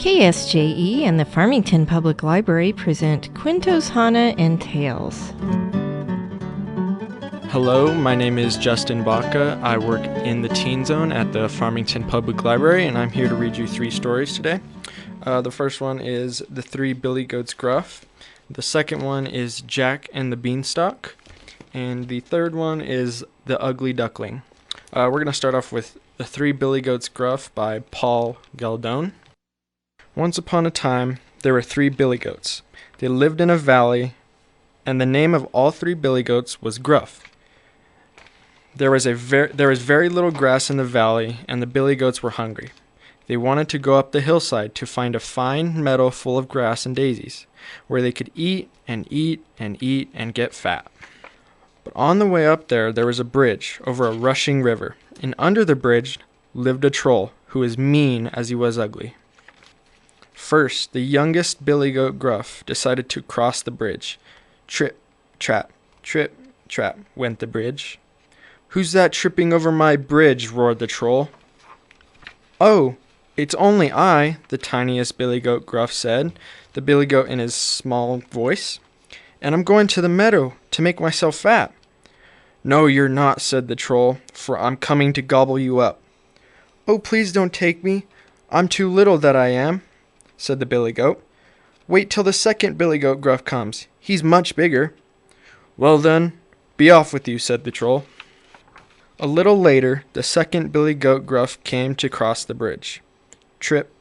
KSJE and the Farmington Public Library present Cuentos Hahne and Tales. Hello, my name is Justin Baca. I work in the Teen Zone at the Farmington Public Library, and I'm here to read you 3 stories today. The first one is The 3 Billy Goats Gruff. The second one is Jack and the Beanstalk. And the third one is The Ugly Duckling. We're going to start off with The 3 Billy Goats Gruff by Paul Galdone. Once upon a time, there were 3 billy goats. They lived in a valley, and the name of all 3 billy goats was Gruff. There was very little grass in the valley, and the billy goats were hungry. They wanted to go up the hillside to find a fine meadow full of grass and daisies, where they could eat and eat and eat and get fat. But on the way up there was a bridge over a rushing river, and under the bridge lived a troll who was mean as he was ugly. First, the youngest billy goat Gruff decided to cross the bridge. Trip, trap, went the bridge. "Who's that tripping over my bridge?" roared the troll. "Oh, it's only I," the tiniest billy goat Gruff said, the billy goat in his small voice. "And I'm going to the meadow to make myself fat." "No, you're not," said the troll, "for I'm coming to gobble you up." "Oh, please don't take me. I'm too little, that I am," said the billy goat. "Wait till the second billy goat Gruff comes. He's much bigger." "Well then, be off with you," said the troll. A little later, the second billy goat Gruff came to cross the bridge. Trip,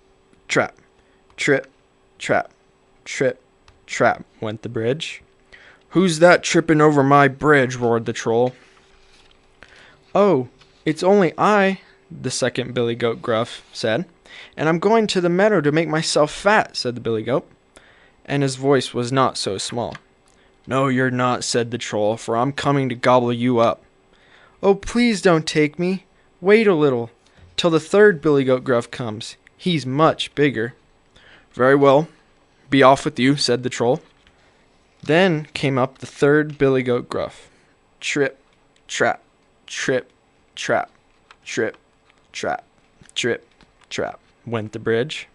trap, went the bridge. "Who's that tripping over my bridge?" roared the troll. "Oh, it's only I," the second billy goat Gruff said. "And I'm going to the meadow to make myself fat," said the billy goat. And his voice was not so small. "No, you're not," said the troll, "for I'm coming to gobble you up." "Oh, please don't take me. Wait a little, till the third billy goat Gruff comes. He's much bigger." "Very well, be off with you," said the troll. Then came up the third billy goat Gruff. Trip, trap, went the bridge.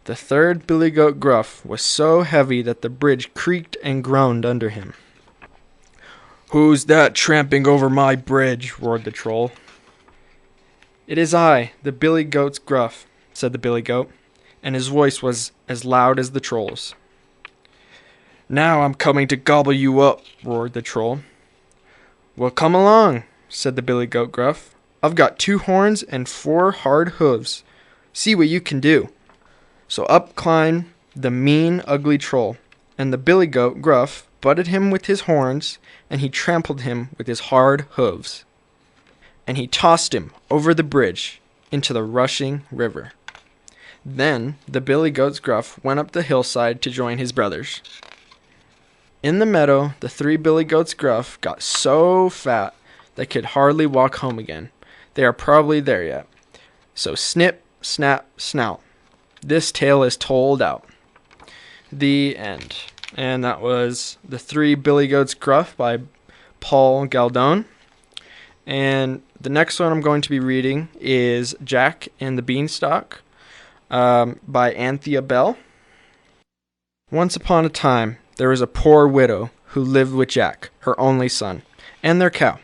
The third billy goat Gruff was so heavy that the bridge creaked and groaned under him. "Who's that tramping over my bridge?" roared the troll. "It is I, the billy goat's Gruff," said the billy goat, and his voice was as loud as the troll's. "Now I'm coming to gobble you up," roared the troll. "Well, come along," said the billy goat Gruff. "I've got 2 horns and 4 hard hooves. See what you can do." So up climbed the mean, ugly troll, and the billy goat Gruff butted him with his horns, and he trampled him with his hard hooves. And he tossed him over the bridge into the rushing river. Then the billy goat's Gruff went up the hillside to join his brothers. In the meadow, the 3 billy goats Gruff got so fat they could hardly walk home again. They are probably there yet. So snip, snap, snout. This tale is told out. The end. And that was The 3 Billy Goats Gruff by Paul Galdone. And the next one I'm going to be reading is Jack and the Beanstalk by Anthea Bell. Once upon a time, there was a poor widow who lived with Jack, her only son, and their cow.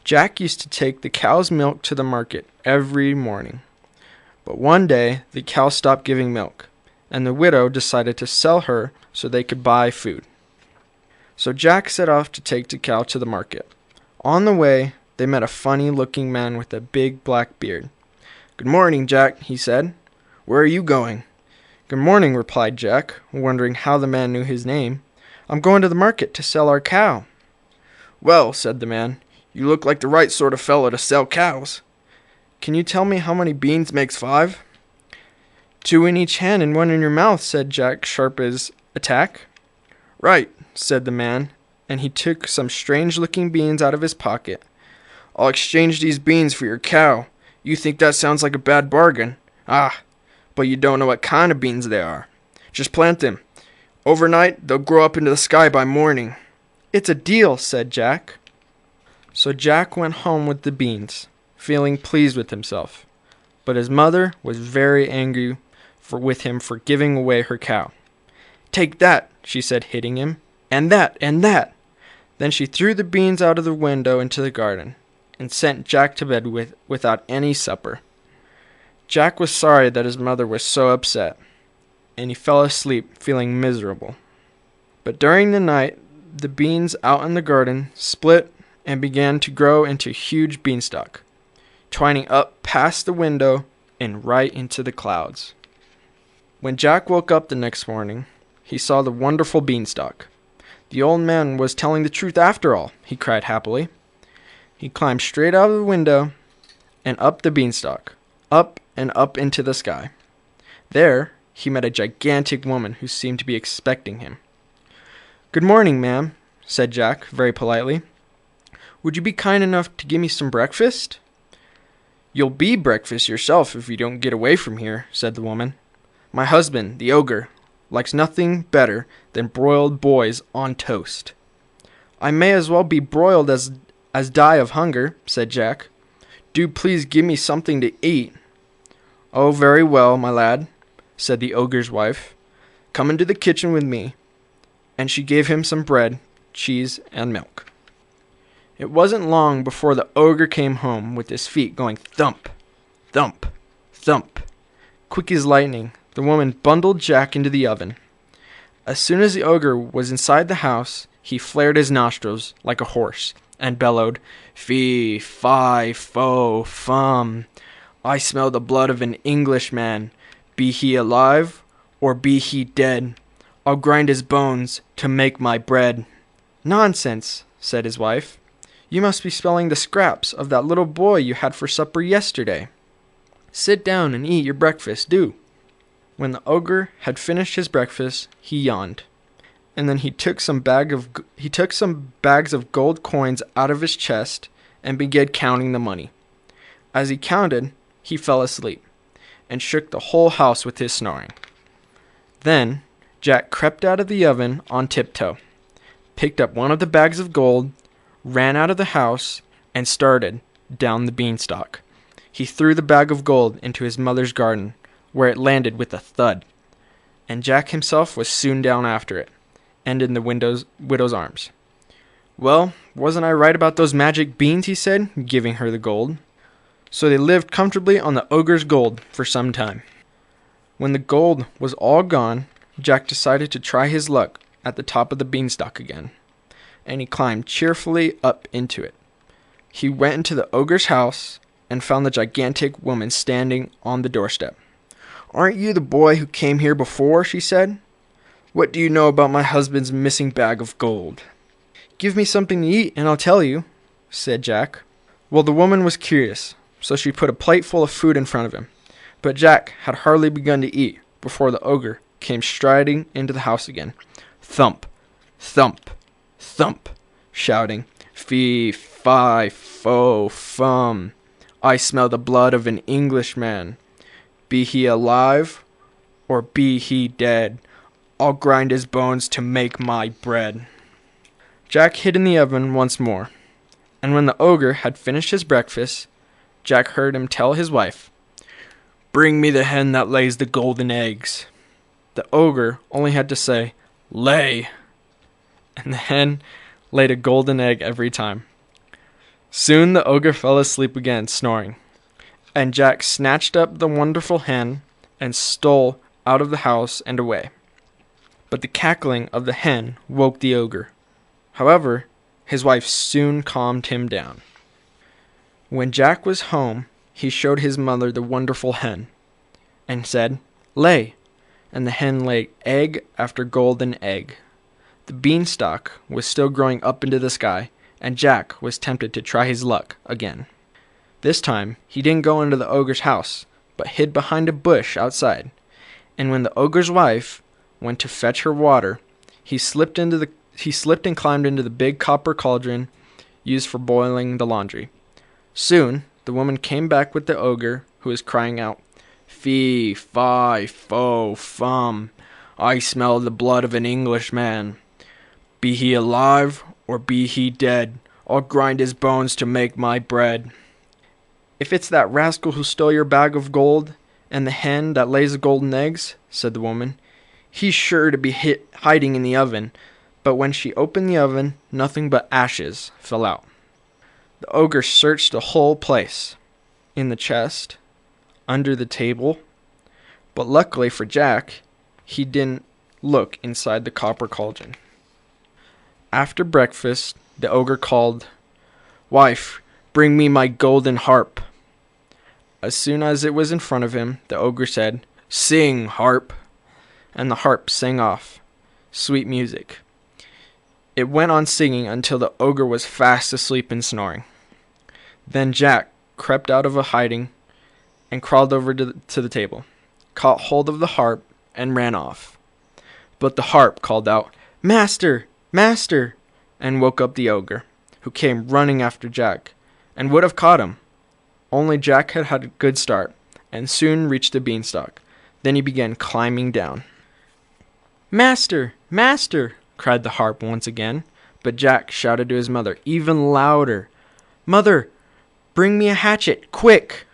Jack used to take the cow's milk to the market every morning. But one day, the cow stopped giving milk, and the widow decided to sell her so they could buy food. So Jack set off to take the cow to the market. On the way, they met a funny-looking man with a big black beard. "Good morning, Jack," he said. "Where are you going?" "Good morning," replied Jack, wondering how the man knew his name. "I'm going to the market to sell our cow." "Well," said the man, "you look like the right sort of fellow to sell cows. Can you tell me how many beans makes 5? "2 in each hand and 1 in your mouth," said Jack, sharp as a tack. "Right," said the man, and he took some strange-looking beans out of his pocket. "I'll exchange these beans for your cow. You think that sounds like a bad bargain? Ah, but you don't know what kind of beans they are. Just plant them. Overnight, they'll grow up into the sky by morning." "It's a deal," said Jack. So Jack went home with the beans, feeling pleased with himself. But his mother was very angry, with him for giving away her cow. "Take that," she said, hitting him, "and that, and that." Then she threw the beans out of the window into the garden, and sent Jack to bed without any supper. Jack was sorry that his mother was so upset, and he fell asleep feeling miserable. But during the night, the beans out in the garden split and began to grow into a huge beanstalk, twining up past the window and right into the clouds. When Jack woke up the next morning, he saw the wonderful beanstalk. The old man was telling the truth after all, he cried happily. He climbed straight out of the window and up the beanstalk, up and up into the sky. There, he met a gigantic woman who seemed to be expecting him. "Good morning, ma'am," said Jack very politely. "Would you be kind enough to give me some breakfast?" "You'll be breakfast yourself if you don't get away from here," said the woman. "My husband, the ogre, likes nothing better than broiled boys on toast." "I may as well be broiled as die of hunger," said Jack. "Do please give me something to eat." "Oh, very well, my lad," said the ogre's wife. "Come into the kitchen with me." And she gave him some bread, cheese, and milk. It wasn't long before the ogre came home with his feet going thump, thump, thump. Quick as lightning, the woman bundled Jack into the oven. As soon as the ogre was inside the house, he flared his nostrils like a horse and bellowed, "Fee, fi, fo, fum. I smell the blood of an Englishman. Be he alive or be he dead, I'll grind his bones to make my bread." "Nonsense," said his wife. "You must be smelling the scraps of that little boy you had for supper yesterday. Sit down and eat your breakfast, do." When the ogre had finished his breakfast, he yawned, and then he took some bags of gold coins out of his chest and began counting the money. As he counted, he fell asleep and shook the whole house with his snoring. Then Jack crept out of the oven on tiptoe, picked up one of the bags of gold, ran out of the house, and started down the beanstalk. He threw the bag of gold into his mother's garden, where it landed with a thud, and Jack himself was soon down after it, and in the widow's arms. "Well, wasn't I right about those magic beans?" he said, giving her the gold. So they lived comfortably on the ogre's gold for some time. When the gold was all gone, Jack decided to try his luck at the top of the beanstalk again, and he climbed cheerfully up into it. He went into the ogre's house and found the gigantic woman standing on the doorstep. "Aren't you the boy who came here before?" she said. "What do you know about my husband's missing bag of gold?" "Give me something to eat and I'll tell you," said Jack. Well, the woman was curious, so she put a plate full of food in front of him. But Jack had hardly begun to eat before the ogre came striding into the house again. Thump, thump, thump, shouting, "Fee, fi, fo, fum. I smell the blood of an Englishman. Be he alive or be he dead, I'll grind his bones to make my bread." Jack hid in the oven once more, and when the ogre had finished his breakfast, Jack heard him tell his wife, "Bring me the hen that lays the golden eggs." The ogre only had to say, "Lay," and the hen laid a golden egg every time. Soon the ogre fell asleep again, snoring, and Jack snatched up the wonderful hen and stole out of the house and away. But the cackling of the hen woke the ogre. However, his wife soon calmed him down. When Jack was home, he showed his mother the wonderful hen, and said, "Lay," and the hen laid egg after golden egg. The beanstalk was still growing up into the sky, and Jack was tempted to try his luck again. This time, he didn't go into the ogre's house, but hid behind a bush outside. And when the ogre's wife went to fetch her water, he slipped and climbed into the big copper cauldron used for boiling the laundry. Soon, the woman came back with the ogre, who was crying out, "Fee, fi, fo, fum. I smell the blood of an Englishman. Be he alive or be he dead, I'll grind his bones to make my bread." "If it's that rascal who stole your bag of gold, "And the hen that lays the golden eggs," said the woman. "He's sure to be hiding in the oven." But when she opened the oven, nothing but ashes fell out. The ogre searched the whole place, in the chest, under the table, but luckily for Jack, he didn't look inside the copper cauldron. After breakfast, the ogre called, "Wife, bring me my golden harp." As soon as it was in front of him, the ogre said, "Sing, harp." And the harp sang off sweet music. It went on singing until the ogre was fast asleep and snoring. Then Jack crept out of a hiding and crawled over to the table, caught hold of the harp, and ran off. But the harp called out, "Master! Master!" and woke up the ogre, who came running after Jack, and would have caught him. Only Jack had a good start, and soon reached the beanstalk. Then he began climbing down. "Master! Master!" cried the harp once again, but Jack shouted to his mother even louder, "Mother, bring me a hatchet, quick!"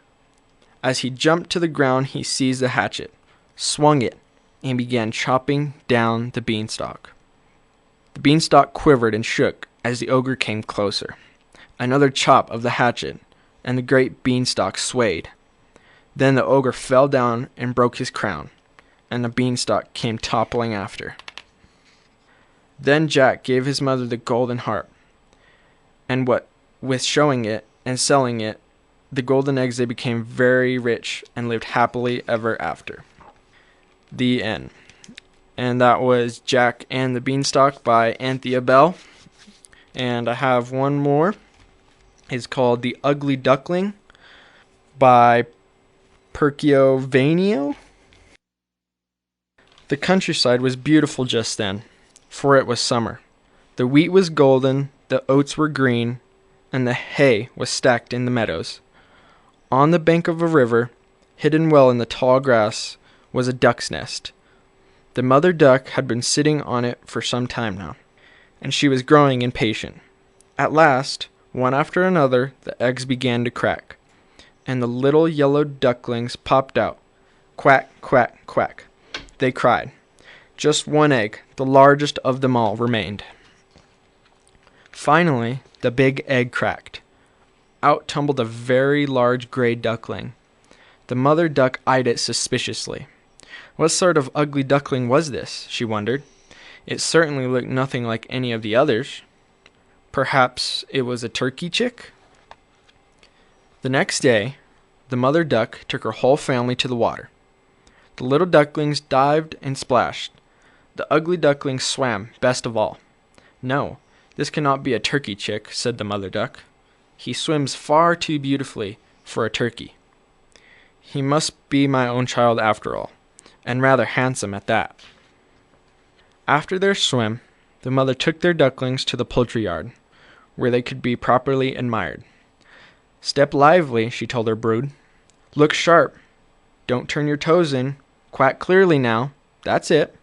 As he jumped to the ground, he seized the hatchet, swung it, and began chopping down the beanstalk. The beanstalk quivered and shook as the ogre came closer. Another chop of the hatchet, and the great beanstalk swayed. Then the ogre fell down and broke his crown, and the beanstalk came toppling after. Then Jack gave his mother the golden harp, and what with showing it and selling it, the golden eggs, they became very rich and lived happily ever after. The end. And that was Jack and the Beanstalk by Anthea Bell. And I have one more. It's called The Ugly Duckling by Perciovanio. The countryside was beautiful just then, for it was summer. The wheat was golden, the oats were green, and the hay was stacked in the meadows. On the bank of a river, hidden well in the tall grass, was a duck's nest. The mother duck had been sitting on it for some time now, and she was growing impatient. At last, one after another, the eggs began to crack, and the little yellow ducklings popped out. Quack, quack, quack, they cried. Just one egg, the largest of them all, remained. Finally, the big egg cracked. Out tumbled a very large gray duckling. The mother duck eyed it suspiciously. What sort of ugly duckling was this, she wondered. It certainly looked nothing like any of the others. Perhaps it was a turkey chick? The next day, the mother duck took her whole family to the water. The little ducklings dived and splashed. The ugly duckling swam best of all. "No, this cannot be a turkey chick," said the mother duck. "He swims far too beautifully for a turkey. He must be my own child after all, and rather handsome at that." After their swim, the mother took their ducklings to the poultry yard, where they could be properly admired. "Step lively," she told her brood. "Look sharp. Don't turn your toes in. Quack clearly now. That's it."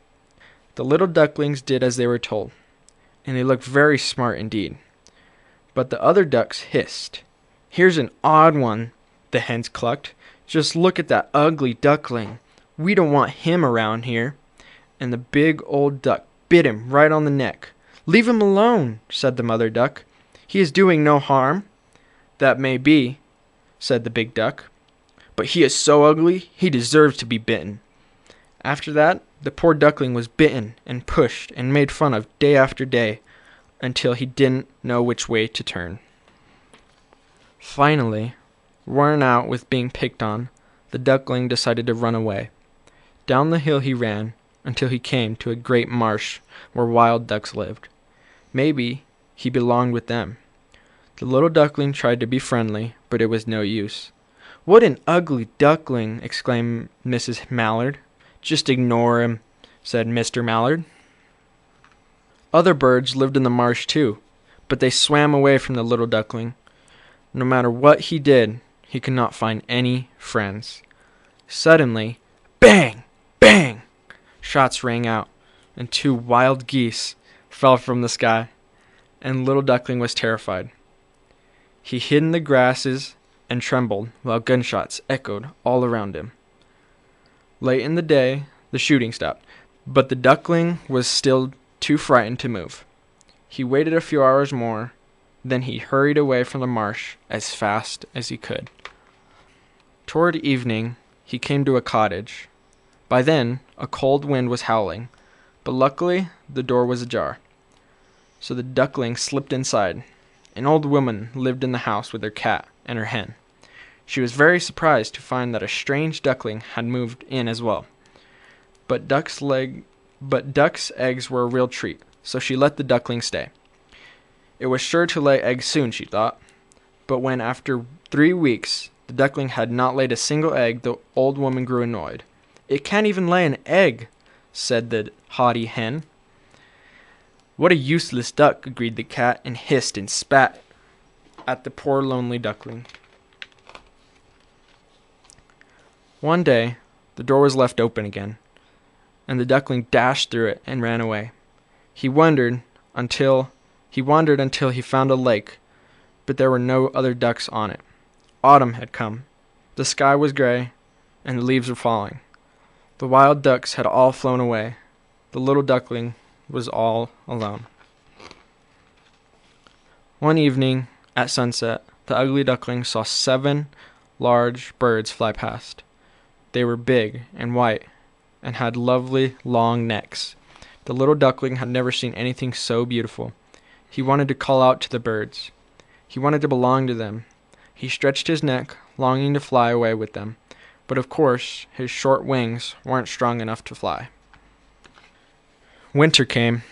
The little ducklings did as they were told, and they looked very smart indeed. But the other ducks hissed. "Here's an odd one," the hens clucked. "Just look at that ugly duckling. We don't want him around here." And the big old duck bit him right on the neck. "Leave him alone," said the mother duck. "He is doing no harm." "That may be," said the big duck, "but he is so ugly, he deserves to be bitten." After that, the poor duckling was bitten and pushed and made fun of day after day, until he didn't know which way to turn. Finally, worn out with being picked on, the duckling decided to run away. Down the hill he ran, until he came to a great marsh where wild ducks lived. Maybe he belonged with them. The little duckling tried to be friendly, but it was no use. "What an ugly duckling!" exclaimed Mrs. Mallard. "Just ignore him," said Mr. Mallard. Other birds lived in the marsh too, but they swam away from the little duckling. No matter what he did, he could not find any friends. Suddenly, bang! Bang! Shots rang out, and 2 wild geese fell from the sky, and little duckling was terrified. He hid in the grasses and trembled while gunshots echoed all around him. Late in the day, the shooting stopped, but the duckling was still too frightened to move. He waited a few hours more, then he hurried away from the marsh as fast as he could. Toward evening, he came to a cottage. By then, a cold wind was howling, but luckily the door was ajar. So the duckling slipped inside. An old woman lived in the house with her cat and her hen. She was very surprised to find that a strange duckling had moved in as well. But duck's eggs were a real treat, so she let the duckling stay. It was sure to lay eggs soon, she thought. But when after 3 weeks the duckling had not laid a single egg, the old woman grew annoyed. "It can't even lay an egg," said the haughty hen. "What a useless duck," agreed the cat, and hissed and spat at the poor lonely duckling. One day, the door was left open again, and the duckling dashed through it and ran away. He wandered until he found a lake, but there were no other ducks on it. Autumn had come. The sky was gray, and the leaves were falling. The wild ducks had all flown away. The little duckling was all alone. One evening, at sunset, the ugly duckling saw 7 large birds fly past. They were big and white, and had lovely long necks. The little duckling had never seen anything so beautiful. He wanted to call out to the birds. He wanted to belong to them. He stretched his neck, longing to fly away with them. But of course, his short wings weren't strong enough to fly. Winter came.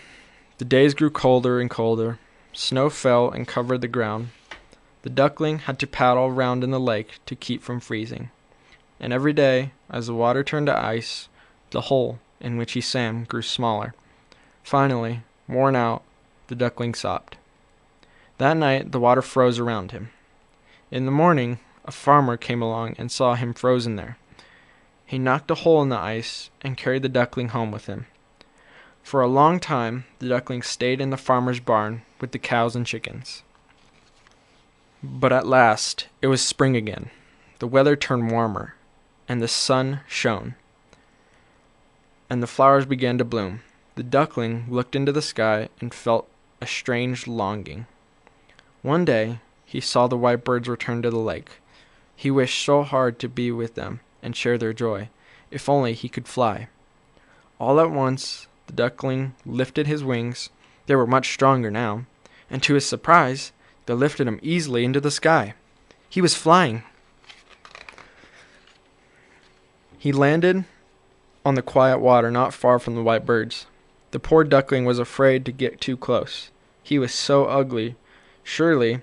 The days grew colder and colder. Snow fell and covered the ground. The duckling had to paddle around in the lake to keep from freezing. And every day, as the water turned to ice, the hole in which he swam grew smaller. Finally, worn out, the duckling sobbed. That night, the water froze around him. In the morning, a farmer came along and saw him frozen there. He knocked a hole in the ice and carried the duckling home with him. For a long time, the duckling stayed in the farmer's barn with the cows and chickens. But at last, it was spring again. The weather turned warmer, and the sun shone, and the flowers began to bloom. The duckling looked into the sky and felt a strange longing. One day, he saw the white birds return to the lake. He wished so hard to be with them and share their joy. If only he could fly. All at once, the duckling lifted his wings. They were much stronger now, and to his surprise, they lifted him easily into the sky. He was flying. He landed on the quiet water not far from the white birds. The poor duckling was afraid to get too close. He was so ugly. Surely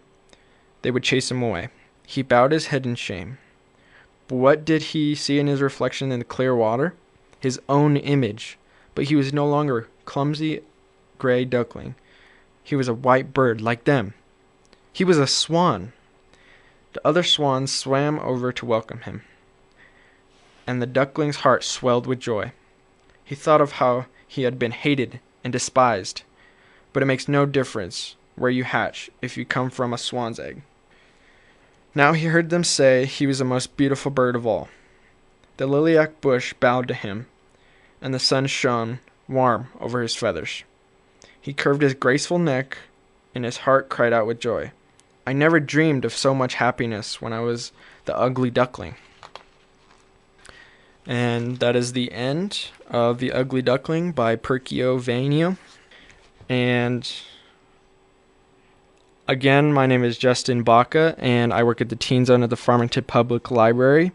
they would chase him away. He bowed his head in shame. But what did he see in his reflection in the clear water? His own image. But he was no longer clumsy gray duckling. He was a white bird like them. He was a swan. The other swans swam over to welcome him, and the duckling's heart swelled with joy. He thought of how he had been hated and despised, but it makes no difference where you hatch if you come from a swan's egg. Now he heard them say he was the most beautiful bird of all. The lilac bush bowed to him, and the sun shone warm over his feathers. He curved his graceful neck, and his heart cried out with joy. I never dreamed of so much happiness when I was the ugly duckling. And that is the end of The Ugly Duckling by Perkio Vainio. And again, my name is Justin Baca, and I work at the Teen Zone at the Farmington Public Library.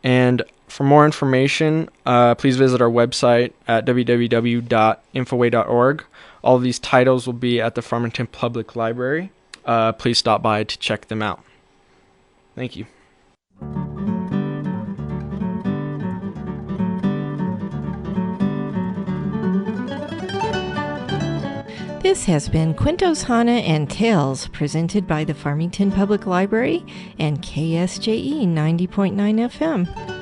And for more information, please visit our website at www.infoway.org. All of these titles will be at the Farmington Public Library. Please stop by to check them out. Thank you. This has been Cuentos Hahne and Tales, presented by the Farmington Public Library and KSJE 90.9 FM.